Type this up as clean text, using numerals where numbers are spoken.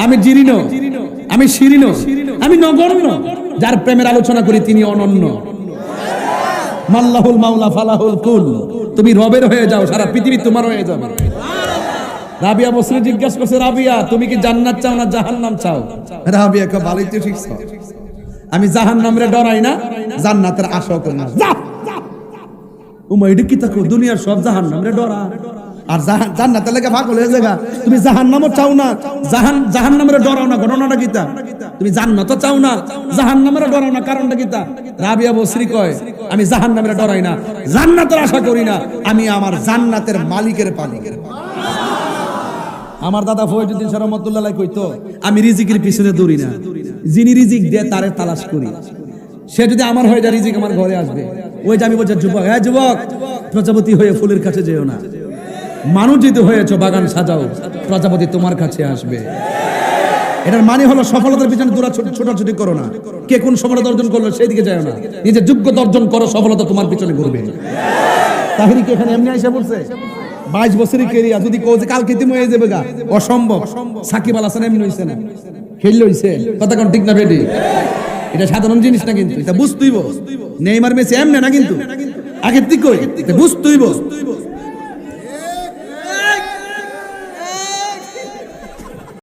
আমি জীর্ণ, আমি শীর্ণ, আমি নগণ্য। যার প্রেমের আলোচনা করি তিনি অনন্য। মাল্লাহুল মাওলা ফালাহুল কুল। তুমি রবের হয়ে যাও, সারা পৃথিবী তোমার হয়ে যাবে। রাবিয়া বসরি জিজ্ঞাসা করছে, রাবিয়া তুমি কি জান্নাত চাও না জাহান্নাম চাও? রাবিয়া কে ভালোই তো ঠিক, আমি জাহান্নামরে ডরাই না, জান্নাতের আশাও করি না। উমা এটা কি তাকো, দুনিয়ার সব জাহান্নামরে ডরা আর জান্নাতের লেগে পাগল হয়ে যাগা। তুমি জাহান্নামও চাও না, জাহান্নামরে ডরাও না, ঘটনাটা কিতা? তুমি জান্নাতও চাও না, জাহান্নামরে ডরাও না, কারণটা কিতা? রাবিয়া বসরি কয়, আমি জাহান্নামরে ডরাই না, জান্নাতের আশা করি না, আমি আমার জান্নাতের মালিকের পালিক। আমার দাদা ফয়জুদ্দিন শাহ রহমাতুল্লাহ আলাইহি কইতো, আমি রিজিকের পিছনে দৌড়ি না, যিনি রিজিক দেয় তারে তালাশ করি। সে যদি আমার হয়ে যায়, রিজিক আমার ঘরে আসবে। ওই যে আমি বলছি, যুবক, হ্যাঁ যুবক, প্রজাপতি হয়ে ফুলের কাছে যেও না, মানুষ যদি হয়েছ বাগান সাজাও, প্রজাপতি তোমার কাছে আসবে। এটার মানে হলো সফলতার পিছনে দৌড়া ছোটাছুটি করো না, কে কোন সফলতা অর্জন করলো সেই দিকে যায় না, নিজের যোগ্যতা অর্জন করো, সফলতা তোমার পিছনে ঘুরবে। তাহিরি কি এখানে এমনি আইসা বলছে? 22 বছরের কেরিয়া যদি কও যে কালকে তুমি হয়ে যাবে গা, অসম্ভব। সাকিব আল হাসান এমনি হইছে না, খেললে হইছে, কথা কোন ঠিক না বেটি? এটা সাধারণ জিনিস না, কিন্তু এটা বুঝতেইব। নেইমার মেসি এমনি না, কিন্তু আগে ঠিক কই বুঝতেইব।